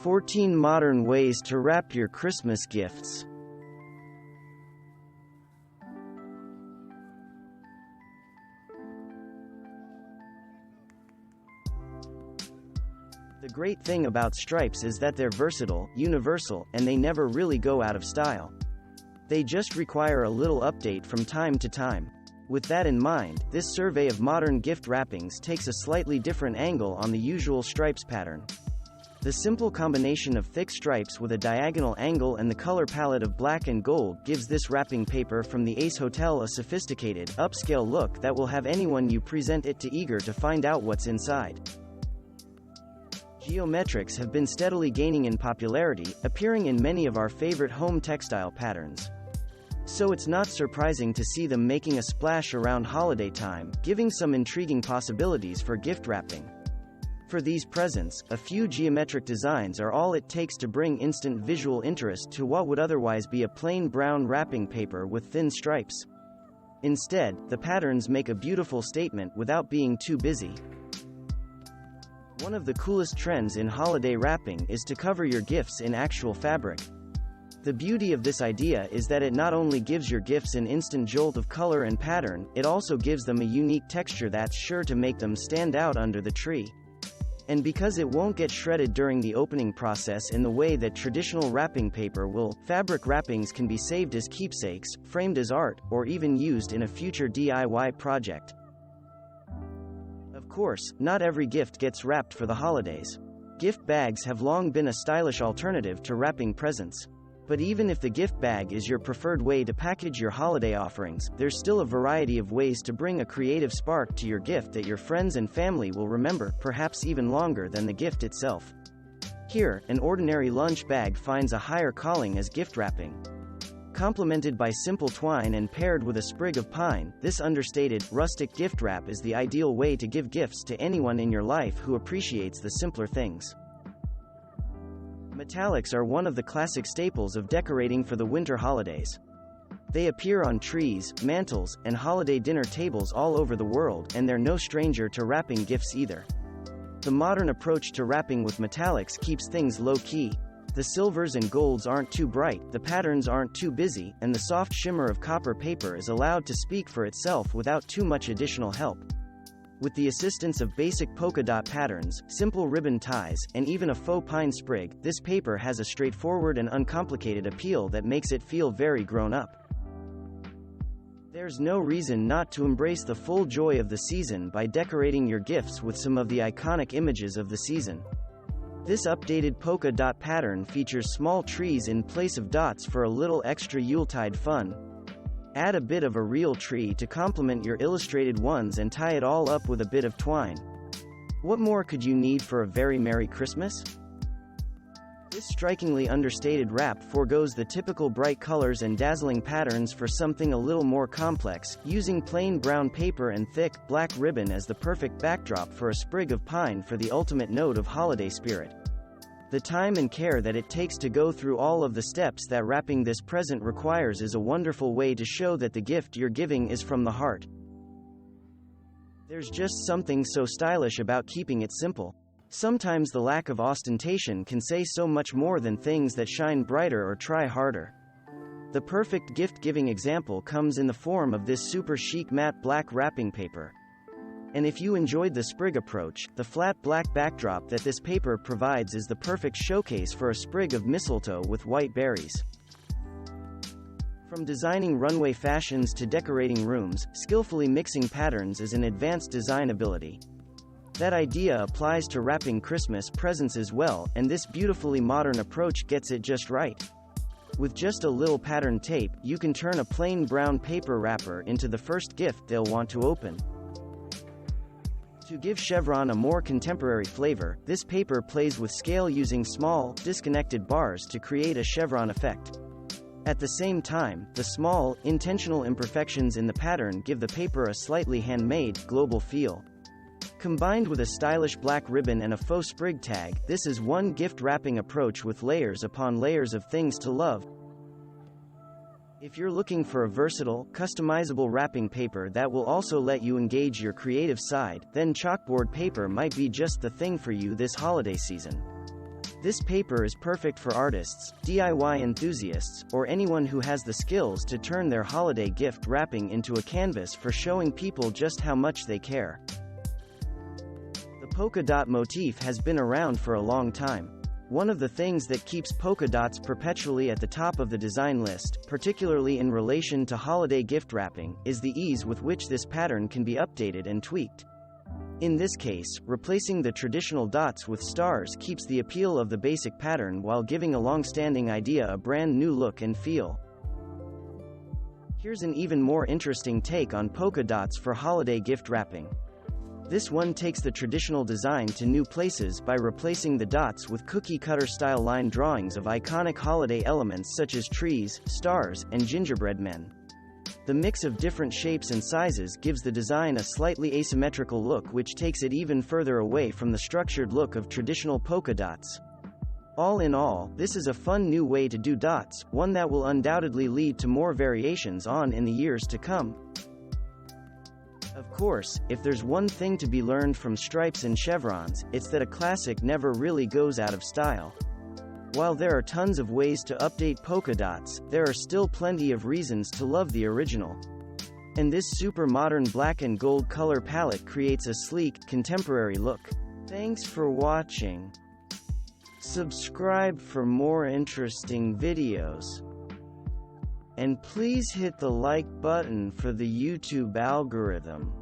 14 Modern Ways to Wrap Your Christmas Gifts. The great thing about stripes is that they're versatile, universal, and they never really go out of style. They just require a little update from time to time. With that in mind, this survey of modern gift wrappings takes a slightly different angle on the usual stripes pattern. The simple combination of thick stripes with a diagonal angle and the color palette of black and gold gives this wrapping paper from the Ace Hotel a sophisticated, upscale look that will have anyone you present it to eager to find out what's inside. Geometrics have been steadily gaining in popularity, appearing in many of our favorite home textile patterns. So it's not surprising to see them making a splash around holiday time, giving some intriguing possibilities for gift wrapping. For these presents, a few geometric designs are all it takes to bring instant visual interest to what would otherwise be a plain brown wrapping paper with thin stripes. Instead, the patterns make a beautiful statement without being too busy. One of the coolest trends in holiday wrapping is to cover your gifts in actual fabric. The beauty of this idea is that it not only gives your gifts an instant jolt of color and pattern, it also gives them a unique texture that's sure to make them stand out under the tree. And because it won't get shredded during the opening process in the way that traditional wrapping paper will, fabric wrappings can be saved as keepsakes, framed as art, or even used in a future DIY project. Of course, not every gift gets wrapped for the holidays. Gift bags have long been a stylish alternative to wrapping presents. But even if the gift bag is your preferred way to package your holiday offerings, there's still a variety of ways to bring a creative spark to your gift that your friends and family will remember, perhaps even longer than the gift itself. Here, an ordinary lunch bag finds a higher calling as gift wrapping. Complemented by simple twine and paired with a sprig of pine, this understated, rustic gift wrap is the ideal way to give gifts to anyone in your life who appreciates the simpler things. Metallics are one of the classic staples of decorating for the winter holidays. They appear on trees, mantels, and holiday dinner tables all over the world, and they're no stranger to wrapping gifts either. The modern approach to wrapping with metallics keeps things low-key. The silvers and golds aren't too bright, the patterns aren't too busy, and the soft shimmer of copper paper is allowed to speak for itself without too much additional help. With the assistance of basic polka dot patterns, simple ribbon ties, and even a faux pine sprig, this paper has a straightforward and uncomplicated appeal that makes it feel very grown up. There's no reason not to embrace the full joy of the season by decorating your gifts with some of the iconic images of the season. This updated polka dot pattern features small trees in place of dots for a little extra Yuletide fun. Add a bit of a real tree to complement your illustrated ones and tie it all up with a bit of twine. What more could you need for a very Merry Christmas? This strikingly understated wrap forgoes the typical bright colors and dazzling patterns for something a little more complex, using plain brown paper and thick, black ribbon as the perfect backdrop for a sprig of pine for the ultimate note of holiday spirit. The time and care that it takes to go through all of the steps that wrapping this present requires is a wonderful way to show that the gift you're giving is from the heart. There's just something so stylish about keeping it simple. Sometimes the lack of ostentation can say so much more than things that shine brighter or try harder. The perfect gift-giving example comes in the form of this super chic matte black wrapping paper. And if you enjoyed the sprig approach, the flat black backdrop that this paper provides is the perfect showcase for a sprig of mistletoe with white berries. From designing runway fashions to decorating rooms, skillfully mixing patterns is an advanced design ability. That idea applies to wrapping Christmas presents as well, and this beautifully modern approach gets it just right. With just a little pattern tape, you can turn a plain brown paper wrapper into the first gift they'll want to open. To give Chevron a more contemporary flavor, this paper plays with scale using small, disconnected bars to create a chevron effect. At the same time, the small, intentional imperfections in the pattern give the paper a slightly handmade, global feel. Combined with a stylish black ribbon and a faux sprig tag, this is one gift wrapping approach with layers upon layers of things to love. If you're looking for a versatile, customizable wrapping paper that will also let you engage your creative side, then chalkboard paper might be just the thing for you this holiday season. This paper is perfect for artists, DIY enthusiasts, or anyone who has the skills to turn their holiday gift wrapping into a canvas for showing people just how much they care. The polka dot motif has been around for a long time. One of the things that keeps polka dots perpetually at the top of the design list, particularly in relation to holiday gift wrapping, is the ease with which this pattern can be updated and tweaked. In this case, replacing the traditional dots with stars keeps the appeal of the basic pattern while giving a long-standing idea a brand new look and feel. Here's an even more interesting take on polka dots for holiday gift wrapping. This one takes the traditional design to new places by replacing the dots with cookie-cutter-style line drawings of iconic holiday elements such as trees, stars, and gingerbread men. The mix of different shapes and sizes gives the design a slightly asymmetrical look, which takes it even further away from the structured look of traditional polka dots. All in all, this is a fun new way to do dots, one that will undoubtedly lead to more variations on in the years to come. Of course, if there's one thing to be learned from stripes and chevrons, it's that a classic never really goes out of style. While there are tons of ways to update polka dots, there are still plenty of reasons to love the original. And this super modern black and gold color palette creates a sleek, contemporary look. Thanks for watching. Subscribe for more interesting videos. And please hit the like button for the YouTube algorithm.